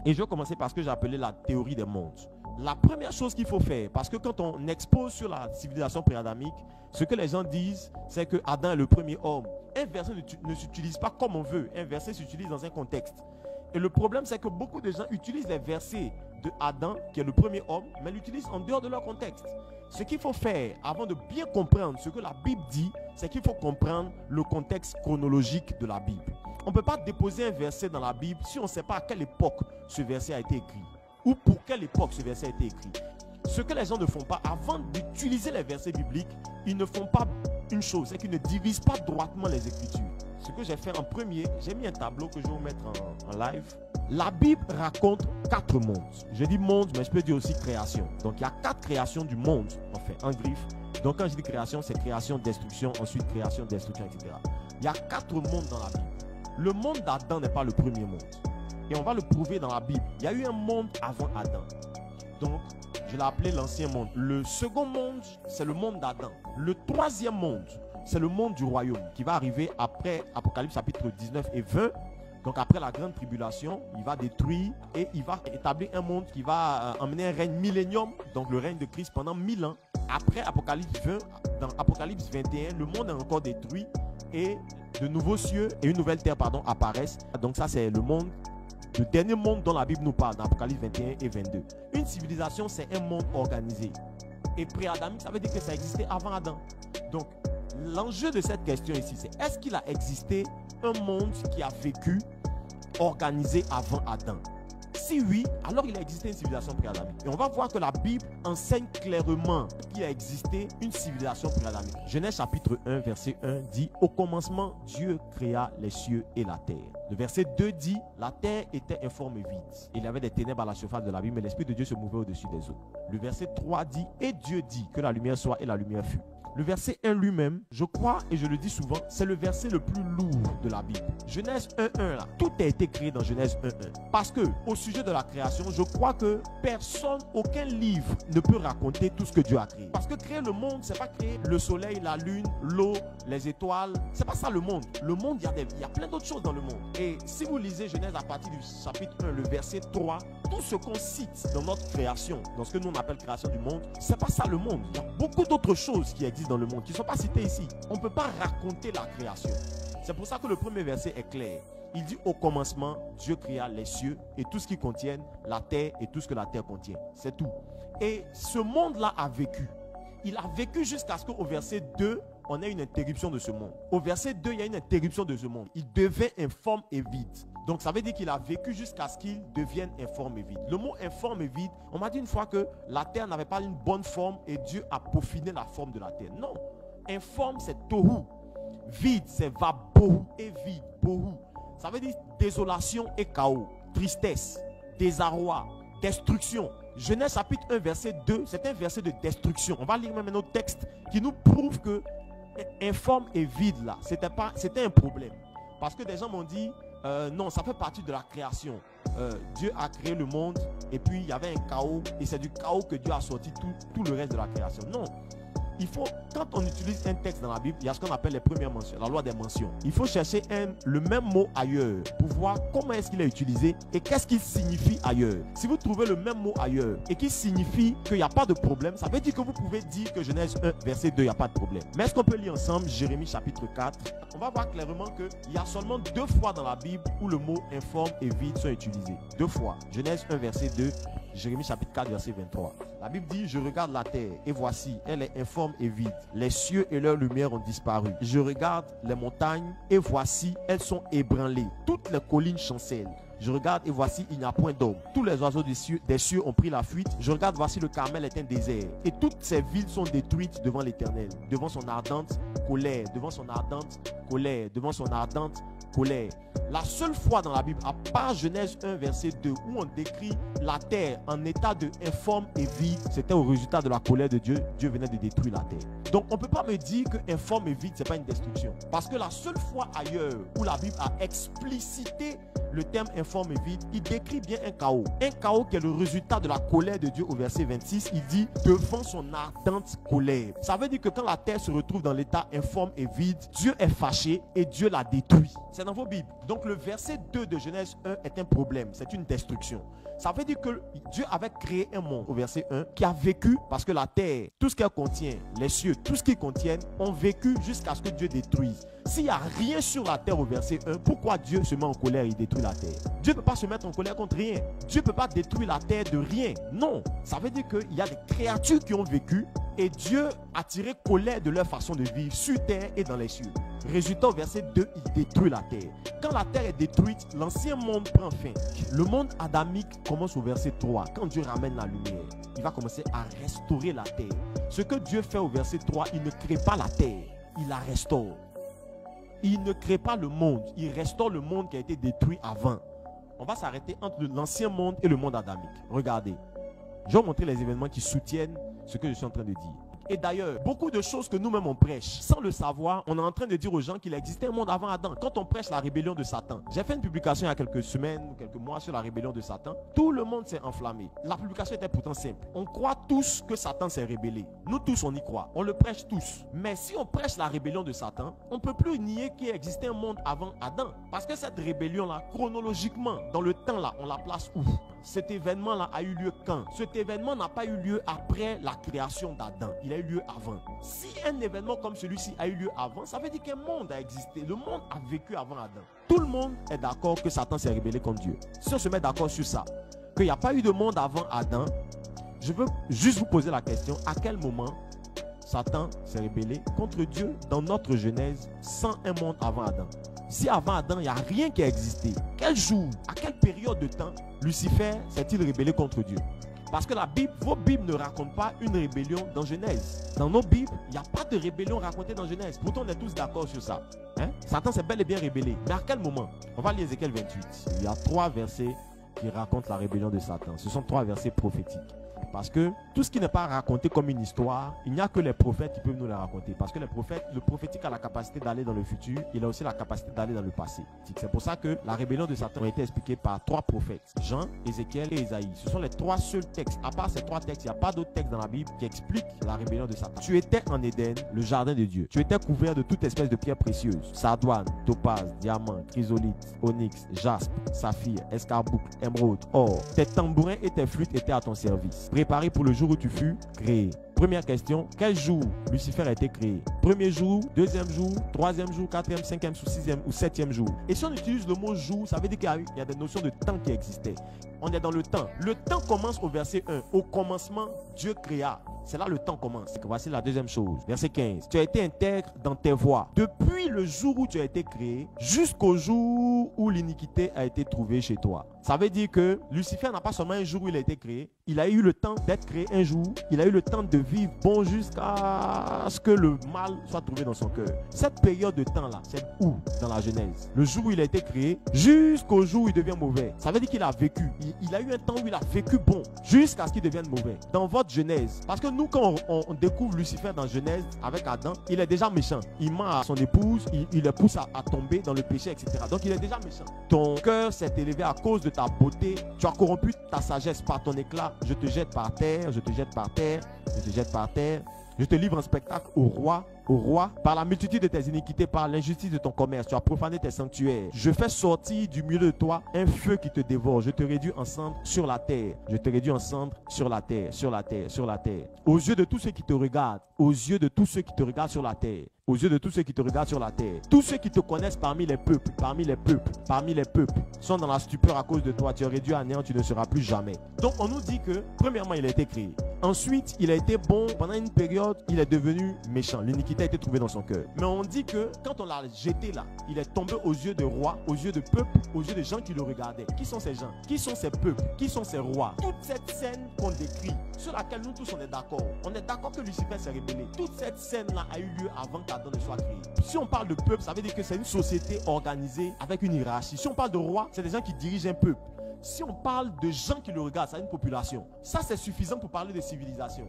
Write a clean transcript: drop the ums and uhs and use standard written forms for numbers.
Et je vais commencer par ce que j'ai appelé la théorie des mondes. La première chose qu'il faut faire, parce que quand on expose sur la civilisation pré-adamique, ce que les gens disent, c'est que Adam est le premier homme. Un verset ne s'utilise pas comme on veut. Un verset s'utilise dans un contexte. Et le problème, c'est que beaucoup de gens utilisent les versets de Adam, qui est le premier homme, mais l'utilisent en dehors de leur contexte. Ce qu'il faut faire avant de bien comprendre ce que la Bible dit, c'est qu'il faut comprendre le contexte chronologique de la Bible. On ne peut pas déposer un verset dans la Bible si on ne sait pas à quelle époque ce verset a été écrit ou pour quelle époque ce verset a été écrit. Ce que les gens ne font pas, avant d'utiliser les versets bibliques, ils ne font pas une chose, c'est qu'ils ne divisent pas droitement les Écritures. Ce que j'ai fait en premier, j'ai mis un tableau que je vais vous mettre en live. La Bible raconte 4 mondes. Je dis monde, mais je peux dire aussi création. Donc il y a 4 créations du monde, en fait, en griffe. Donc quand je dis création, c'est création, destruction, ensuite création, destruction, etc. Il y a 4 mondes dans la Bible. Le monde d'Adam n'est pas le premier monde. Et on va le prouver dans la Bible. Il y a eu un monde avant Adam. Donc, je l'ai appelé l'ancien monde. Le second monde, c'est le monde d'Adam. Le troisième monde, c'est le monde du royaume qui va arriver après Apocalypse chapitre 19 et 20. Donc après la grande tribulation, il va détruire et il va établir un monde qui va emmener un règne millénium, donc le règne de Christ pendant 1000 ans. Après Apocalypse 20, dans Apocalypse 21, le monde est encore détruit et de nouveaux cieux et une nouvelle terre apparaissent. Donc ça c'est le dernier monde dont la Bible nous parle dans Apocalypse 21 et 22. Une civilisation, c'est un monde organisé. Et pré-adamique, ça veut dire que ça existait avant Adam. Donc l'enjeu de cette question ici, c'est est-ce qu'il a existé un monde qui a vécu organisé avant Adam? Si oui, alors il a existé une civilisation pré-adamique. Et on va voir que la Bible enseigne clairement qu'il a existé une civilisation pré-adamique. Genèse chapitre 1, verset 1 dit « Au commencement, Dieu créa les cieux et la terre. » Le verset 2 dit « La terre était informe et vide. Il y avait des ténèbres à la surface de la vie, mais l'Esprit de Dieu se mouvait au-dessus des eaux. » Le verset 3 dit « Et Dieu dit que la lumière soit et la lumière fut. » Le verset 1 lui-même, je crois et je le dis souvent, c'est le verset le plus lourd de la Bible. Genèse 1.1 là, tout a été créé dans Genèse 1.1. Parce que au sujet de la création, je crois que personne, aucun livre ne peut raconter tout ce que Dieu a créé. Parce que créer le monde, c'est pas créer le soleil, la lune, l'eau, les étoiles. C'est pas ça le monde. Le monde, il y a plein d'autres choses dans le monde. Et si vous lisez Genèse à partir du chapitre 1, le verset 3, tout ce qu'on cite dans notre création, dans ce que nous on appelle création du monde, c'est pas ça le monde. Il y a beaucoup d'autres choses qui existent dans le monde qui ne sont pas citées ici. On ne peut pas raconter la création. C'est pour ça que le premier verset est clair. Il dit au commencement, Dieu créa les cieux et tout ce qu'ils contiennent, la terre et tout ce que la terre contient. C'est tout. Et ce monde-là a vécu. Il a vécu jusqu'à ce qu'au verset 2, on ait une interruption de ce monde. Au verset 2, il y a une interruption de ce monde. Il devient informe et vide. Donc ça veut dire qu'il a vécu jusqu'à ce qu'il devienne informe et vide. Le mot informe et vide, on m'a dit une fois que la terre n'avait pas une bonne forme et Dieu a peaufiné la forme de la terre. Non. Informe, c'est tohu. Vide, c'est vabohu et vide, bohu. Ça veut dire désolation et chaos, tristesse, désarroi, destruction. Genèse chapitre 1 verset 2, c'est un verset de destruction. On va lire même un autre texte qui nous prouve que informe et vide là, c'était un problème. Parce que des gens m'ont dit, non, ça fait partie de la création. Dieu a créé le monde et puis il y avait un chaos et c'est du chaos que Dieu a sorti tout le reste de la création. Non. Il faut, quand on utilise un texte dans la Bible, il y a ce qu'on appelle les premières mentions, la loi des mentions. Il faut chercher le même mot ailleurs pour voir comment est-ce qu'il est utilisé et qu'est-ce qu'il signifie ailleurs. Si vous trouvez le même mot ailleurs et qui signifie qu'il n'y a pas de problème, ça veut dire que vous pouvez dire que Genèse 1, verset 2, il n'y a pas de problème. Mais est-ce qu'on peut lire ensemble Jérémie chapitre 4? On va voir clairement qu'il y a seulement 2 fois dans la Bible où le mot informe et vide sont utilisés. 2 fois. Genèse 1, verset 2, Jérémie chapitre 4, verset 23. La Bible dit, je regarde la terre et voici, elle est informe et vide. Les cieux et leur lumière ont disparu. Je regarde les montagnes et voici, elles sont ébranlées. Toutes les collines chancellent. Je regarde et voici, il n'y a point d'homme. Tous les oiseaux des cieux ont pris la fuite. Je regarde, voici, le Carmel est un désert. Et toutes ces villes sont détruites devant l'Éternel. Devant son ardente colère. Devant son ardente colère. Devant son ardente colère. La seule fois dans la Bible, à part Genèse 1, verset 2, où on décrit la terre en état de informe et vide, c'était au résultat de la colère de Dieu. Dieu venait de détruire la terre. Donc on ne peut pas me dire que informe et vide, ce n'est pas une destruction. Parce que la seule fois ailleurs où la Bible a explicitement citer le terme informe et vide, il décrit bien un chaos. Un chaos qui est le résultat de la colère de Dieu au verset 26. Il dit devant son ardente colère. Ça veut dire que quand la terre se retrouve dans l'état informe et vide, Dieu est fâché et Dieu la détruit. C'est dans vos Bibles. Donc le verset 2 de Genèse 1 est un problème. C'est une destruction. Ça veut dire que Dieu avait créé un monde au verset 1 qui a vécu parce que la terre, tout ce qu'elle contient, les cieux, tout ce qu'ils contiennent, ont vécu jusqu'à ce que Dieu détruise. S'il n'y a rien sur la terre au verset 1, pourquoi Dieu se met en colère et détruit la terre? Dieu ne peut pas se mettre en colère contre rien. Dieu ne peut pas détruire la terre de rien. Non. Ça veut dire qu'il y a des créatures qui ont vécu et Dieu a tiré colère de leur façon de vivre sur terre et dans les cieux. Résultat, au verset 2, il détruit la terre. Quand la terre est détruite, l'ancien monde prend fin. Le monde adamique commence au verset 3. Quand Dieu ramène la lumière, il va commencer à restaurer la terre. Ce que Dieu fait au verset 3, il ne crée pas la terre, il la restaure. Il ne crée pas le monde, il restaure le monde qui a été détruit avant. On va s'arrêter entre l'ancien monde et le monde adamique. Regardez, je vais vous montrer les événements qui soutiennent ce que je suis en train de dire. Et d'ailleurs, beaucoup de choses que nous-mêmes on prêche, sans le savoir, on est en train de dire aux gens qu'il existait un monde avant Adam. Quand on prêche la rébellion de Satan, j'ai fait une publication il y a quelques semaines ou quelques mois sur la rébellion de Satan. Tout le monde s'est enflammé. La publication était pourtant simple. On croit tous que Satan s'est rébellé. Nous tous, on y croit. On le prêche tous. Mais si on prêche la rébellion de Satan, on ne peut plus nier qu'il existait un monde avant Adam. Parce que cette rébellion-là, chronologiquement, dans le temps-là, on la place où? Cet événement-là a eu lieu quand? Cet événement n'a pas eu lieu après la création d'Adam. Il a eu lieu avant. Si un événement comme celui-ci a eu lieu avant, ça veut dire qu'un monde a existé. Le monde a vécu avant Adam. Tout le monde est d'accord que Satan s'est rébellé contre Dieu. Si on se met d'accord sur ça, qu'il n'y a pas eu de monde avant Adam, je veux juste vous poser la question, à quel moment Satan s'est rébellé contre Dieu dans notre Genèse sans un monde avant Adam? Si avant Adam, il n'y a rien qui a existé, quel jour, à quelle période de temps Lucifer s'est-il rébellé contre Dieu? Parce que la Bible, vos Bibles ne racontent pas une rébellion dans Genèse. Dans nos Bibles, il n'y a pas de rébellion racontée dans Genèse. Pourtant, on est tous d'accord sur ça. Satan s'est bel et bien rébellé. Mais à quel moment? On va lire Ézéchiel 28. Il y a 3 versets qui racontent la rébellion de Satan. Ce sont 3 versets prophétiques. Parce que tout ce qui n'est pas raconté comme une histoire, il n'y a que les prophètes qui peuvent nous la raconter. Parce que les prophètes, le prophétique a la capacité d'aller dans le futur, il a aussi la capacité d'aller dans le passé. C'est pour ça que la rébellion de Satan a été expliquée par 3 prophètes, Jean, Ézéchiel et Isaïe. Ce sont les 3 seuls textes. À part ces 3 textes, il n'y a pas d'autres textes dans la Bible qui expliquent la rébellion de Satan. Tu étais en Éden, le jardin de Dieu. Tu étais couvert de toute espèce de pierres précieuses. Sardoine, topaz, diamant, chrysolite, onyx, jaspe, saphir, escarboucle, émeraude, or. Tes tambourins et tes flûtes étaient à ton service. Préparé pour le jour où tu fus créé. Première question, quel jour Lucifer a été créé? Premier jour, deuxième jour, troisième jour, quatrième, cinquième, sixième ou septième jour. Et si on utilise le mot jour, ça veut dire qu'il y a des notions de temps qui existaient. On est dans le temps. Le temps commence au verset 1. Au commencement, Dieu créa. C'est là le temps commence. Voici la deuxième chose. Verset 15. Tu as été intègre dans tes voies. Depuis le jour où tu as été créé, jusqu'au jour où l'iniquité a été trouvée chez toi. Ça veut dire que Lucifer n'a pas seulement un jour où il a été créé. Il a eu le temps d'être créé un jour. Il a eu le temps de vivre bon jusqu'à ce que le mal soit trouvé dans son cœur. Cette période de temps-là, c'est où dans la Genèse? Le jour où il a été créé, jusqu'au jour où il devient mauvais. Ça veut dire qu'il a vécu. Il a eu un temps où il a vécu bon, jusqu'à ce qu'il devienne mauvais. Dans votre Genèse. Parce que nous, quand on découvre Lucifer dans Genèse avec Adam, il est déjà méchant. Il ment à son épouse, il le pousse à tomber dans le péché, etc. Donc il est déjà méchant. Ton cœur s'est élevé à cause de ta beauté. Tu as corrompu ta sagesse par ton éclat. Je te jette par terre, je te jette par terre, je te jette par terre. Je te livre en spectacle au roi, par la multitude de tes iniquités, par l'injustice de ton commerce. Tu as profané tes sanctuaires. Je fais sortir du milieu de toi un feu qui te dévore. Je te réduis en cendres sur la terre. Je te réduis en cendres sur la terre, sur la terre, sur la terre. Aux yeux de tous ceux qui te regardent, aux yeux de tous ceux qui te regardent sur la terre, aux yeux de tous ceux qui te regardent sur la terre. Tous ceux qui te connaissent parmi les peuples, sont dans la stupeur à cause de toi. Tu es réduit à néant, tu ne seras plus jamais. Donc on nous dit que, premièrement, il a été créé. Ensuite, il a été bon. Pendant une période, il est devenu méchant. L'iniquité a été trouvée dans son cœur. Mais on dit que quand on l'a jeté là, il est tombé aux yeux de rois, aux yeux de peuples, aux yeux de gens qui le regardaient. Qui sont ces gens? Qui sont ces peuples? Qui sont ces rois? Toute cette scène qu'on décrit, sur laquelle nous tous on est d'accord. On est d'accord que Lucifer s'est rébellé. Toute cette scène-là a eu lieu avant qu'Adam ne soit créé. Si on parle de peuple, ça veut dire que c'est une société organisée avec une hiérarchie. Si on parle de roi, c'est des gens qui dirigent un peuple. Si on parle de gens qui le regardent, c'est une population. Ça, c'est suffisant pour parler de civilisation.